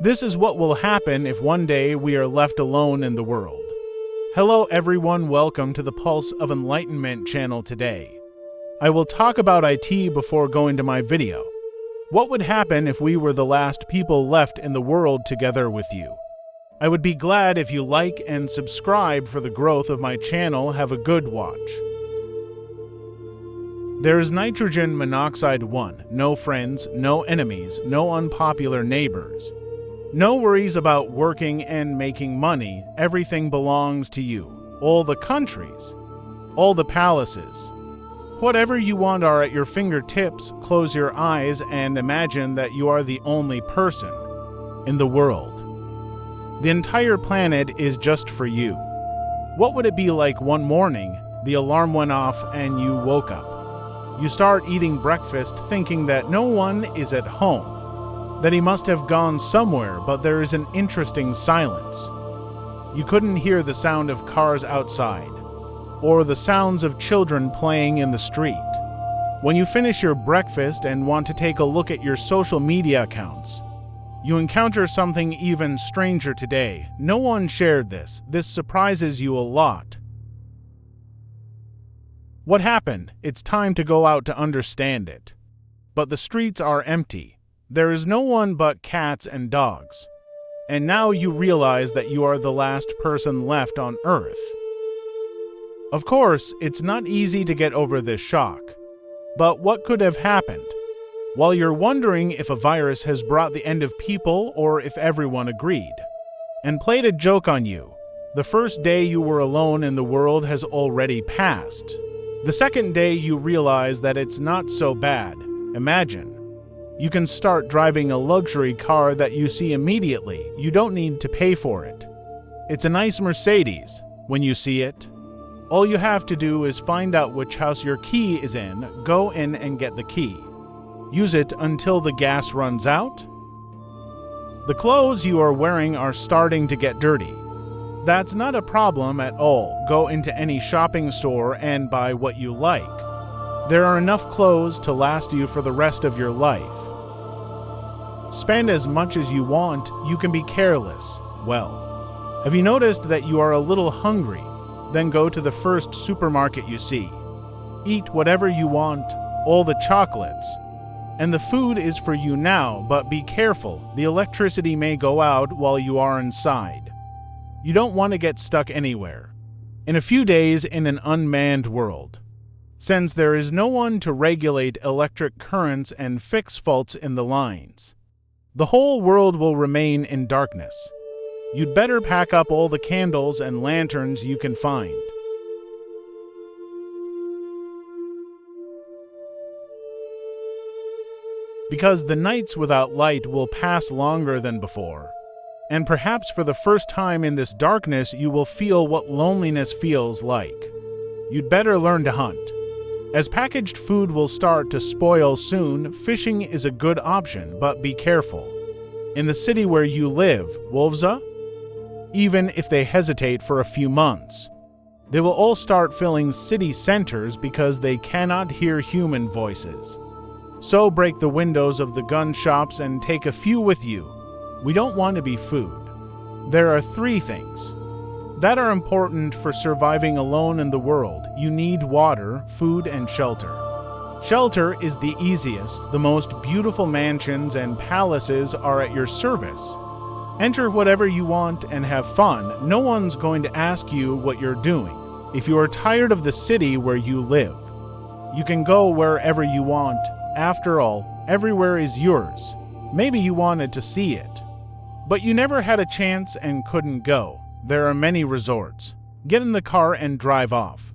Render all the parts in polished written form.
This is what will happen if one day we are left alone in the world. Hello everyone, welcome to the Pulse of Enlightenment channel today. I will talk about IT before going to my video. What would happen if we were the last people left in the world together with you? I would be glad if you like and subscribe for the growth of my channel. Have a good watch. There is nitrogen monoxide 1, no friends, no enemies, no unpopular neighbors. No worries about working and making money, everything belongs to you. All the countries, all the palaces. Whatever you want are at your fingertips. Close your eyes and imagine that you are the only person in the world. The entire planet is just for you. What would it be like one morning, the alarm went off and you woke up? You start eating breakfast thinking that no one is at home, that he must have gone somewhere, but there is an interesting silence. You couldn't hear the sound of cars outside, or the sounds of children playing in the street. When you finish your breakfast and want to take a look at your social media accounts, you encounter something even stranger today. No one shared this. This surprises you a lot. What happened? It's time to go out to understand it. But the streets are empty. There is no one but cats and dogs. And now you realize that you are the last person left on Earth. Of course, it's not easy to get over this shock. But what could have happened? While you're wondering if a virus has brought the end of people or if everyone agreed and played a joke on you, the first day you were alone in the world has already passed. The second day you realize that it's not so bad. Imagine. You can start driving a luxury car that you see immediately. You don't need to pay for it. It's a nice Mercedes. When you see it, all you have to do is find out which house your key is in, go in and get the key. Use it until the gas runs out. The clothes you are wearing are starting to get dirty. That's not a problem at all. Go into any shopping store and buy what you like. There are enough clothes to last you for the rest of your life. Spend as much as you want. You can be careless. Well, have you noticed that you are a little hungry? Then go to the first supermarket you see. Eat whatever you want, all the chocolates. And the food is for you now, but be careful. The electricity may go out while you are inside. You don't want to get stuck anywhere. In a few days in an unmanned world. Since there is no one to regulate electric currents and fix faults in the lines, the whole world will remain in darkness. You'd better pack up all the candles and lanterns you can find. Because the nights without light will pass longer than before. And perhaps for the first time in this darkness you will feel what loneliness feels like. You'd better learn to hunt. As packaged food will start to spoil soon, fishing is a good option, but be careful. In the city where you live, wolves, even if they hesitate for a few months, they will all start filling city centers because they cannot hear human voices. So break the windows of the gun shops and take a few with you. We don't want to be food. There are 3 things that are important for surviving alone in the world. You need water, food, and shelter. Shelter is the easiest. The most beautiful mansions and palaces are at your service. Enter whatever you want and have fun. No one's going to ask you what you're doing. If you are tired of the city where you live, you can go wherever you want. After all, everywhere is yours. Maybe you wanted to see it, but you never had a chance and couldn't go. There are many resorts. Get in the car and drive off.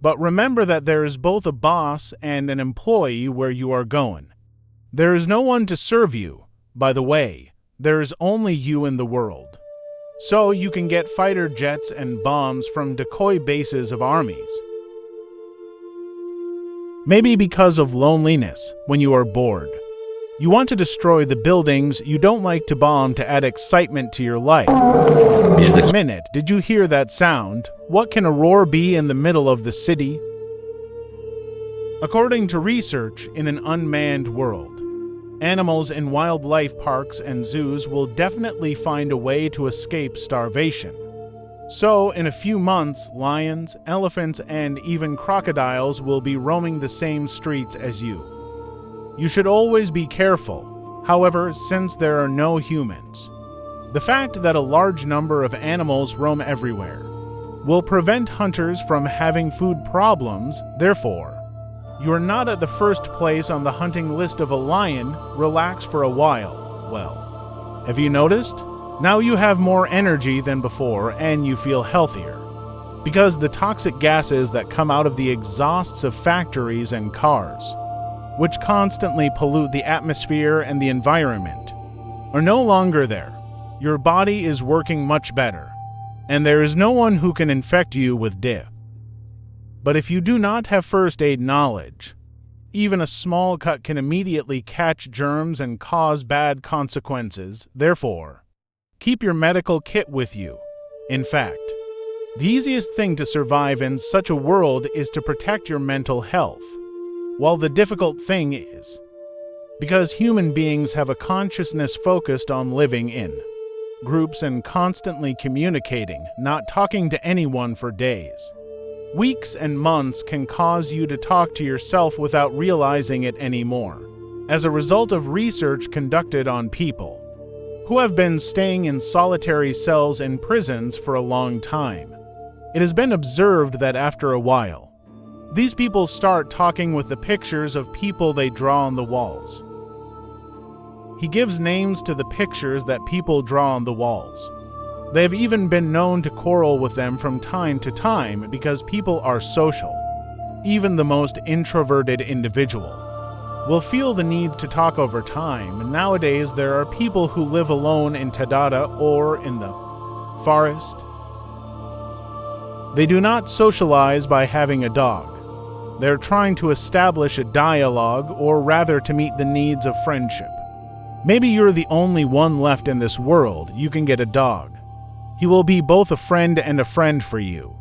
But remember that there is both a boss and an employee where you are going. There is no one to serve you. By the way, there is only you in the world. So you can get fighter jets and bombs from decoy bases of armies. Maybe because of loneliness when you are bored. You want to destroy the buildings you don't like to bomb to add excitement to your life. Minute, did you hear that sound? What can a roar be in the middle of the city? According to research, in an unmanned world, Animals in wildlife parks and zoos will definitely find a way to escape starvation. So, in a few months, lions, elephants, and even crocodiles will be roaming the same streets as you. You should always be careful, however, since there are no humans. The fact that a large number of animals roam everywhere will prevent hunters from having food problems. Therefore, you are not at the first place on the hunting list of a lion. Relax for a while. Well, have you noticed? Now you have more energy than before and you feel healthier. Because the toxic gases that come out of the exhausts of factories and cars, which constantly pollute the atmosphere and the environment, are no longer there. Your body is working much better, and there is no one who can infect you with DIP. But if you do not have first aid knowledge, even a small cut can immediately catch germs and cause bad consequences. Therefore, keep your medical kit with you. In fact, the easiest thing to survive in such a world is to protect your mental health. While the difficult thing is, because human beings have a consciousness focused on living in groups and constantly communicating, not talking to anyone for days. Weeks and months can cause you to talk to yourself without realizing it anymore. As a result of research conducted on people who have been staying in solitary cells in prisons for a long time, it has been observed that after a while, these people start talking with the pictures of people they draw on the walls. He gives names to the pictures that people draw on the walls. They have even been known to quarrel with them from time to time because people are social. Even the most introverted individual will feel the need to talk over time. Nowadays, there are people who live alone in Tadata or in the forest. They do not socialize by having a dog. They're trying to establish a dialogue, or rather to meet the needs of friendship. Maybe you're the only one left in this world. You can get a dog. He will be both a friend and a friend for you.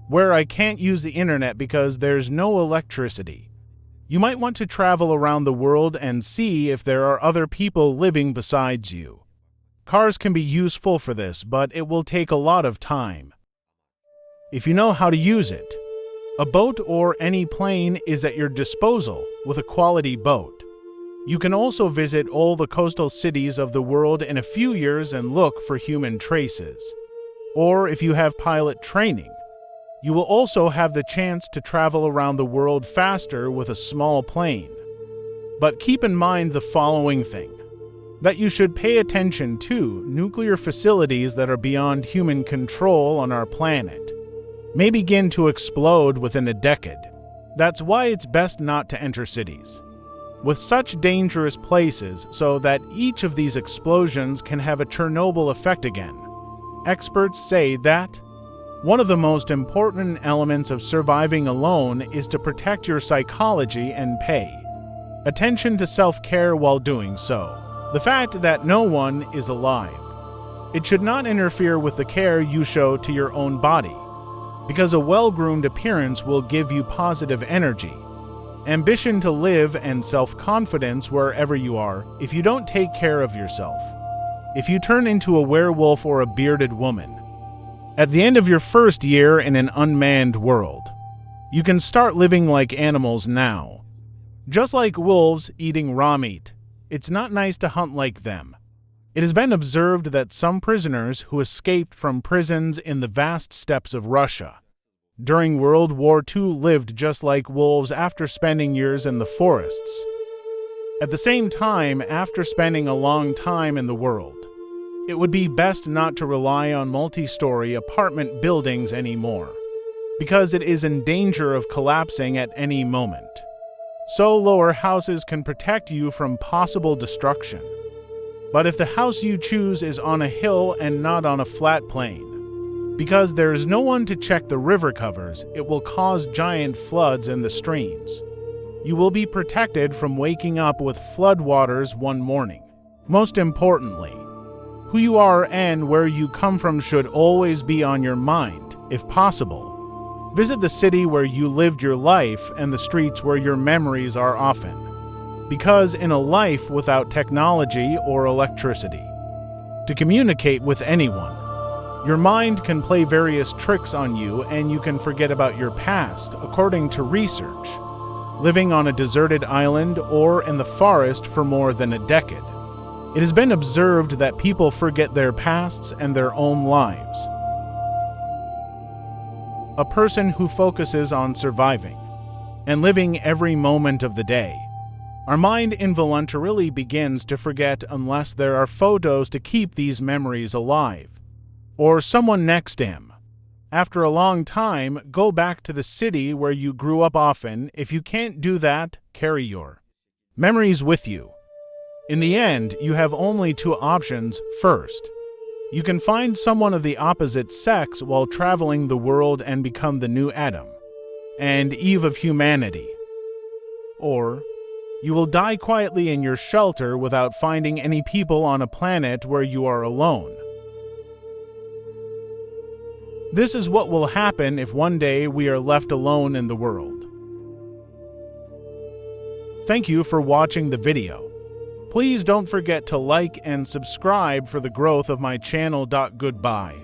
Where I can't use the internet because there's no electricity. You might want to travel around the world and see if there are other people living besides you. Cars can be useful for this, but it will take a lot of time. If you know how to use it, a boat or any plane is at your disposal with a quality boat. You can also visit all the coastal cities of the world in a few years and look for human traces. Or if you have pilot training, you will also have the chance to travel around the world faster with a small plane. But keep in mind the following thing, that you should pay attention to nuclear facilities that are beyond human control on our planet may begin to explode within a decade. That's why it's best not to enter cities with such dangerous places, so that each of these explosions can have a Chernobyl effect again. Experts say that one of the most important elements of surviving alone is to protect your psychology and pay attention to self-care while doing so. The fact that no one is alive, it should not interfere with the care you show to your own body, because a well-groomed appearance will give you positive energy, ambition to live, and self-confidence wherever you are. If you don't take care of yourself, if you turn into a werewolf or a bearded woman, at the end of your first year in an unmanned world, you can start living like animals now. Just like wolves eating raw meat, it's not nice to hunt like them. It has been observed that some prisoners who escaped from prisons in the vast steppes of Russia during World War II lived just like wolves after spending years in the forests. At the same time, after spending a long time in the world, it would be best not to rely on multi-story apartment buildings anymore, because it is in danger of collapsing at any moment. So lower houses can protect you from possible destruction. But if the house you choose is on a hill and not on a flat plain, because there is no one to check the river covers, it will cause giant floods in the streams. You will be protected from waking up with floodwaters one morning. Most importantly, who you are and where you come from should always be on your mind, if possible. Visit the city where you lived your life and the streets where your memories are often. Because in a life without technology or electricity, to communicate with anyone, your mind can play various tricks on you and you can forget about your past, according to research, living on a deserted island or in the forest for more than a decade. It has been observed that people forget their pasts and their own lives. A person who focuses on surviving and living every moment of the day, our mind involuntarily begins to forget unless there are photos to keep these memories alive, or someone next to him. After a long time, go back to the city where you grew up often. If you can't do that, carry your memories with you. In the end, you have only two options. First, you can find someone of the opposite sex while traveling the world and become the new Adam and Eve of humanity. Or, you will die quietly in your shelter without finding any people on a planet where you are alone. This is what will happen if one day we are left alone in the world. Thank you for watching the video. Please don't forget to like and subscribe for the growth of my channel. Goodbye.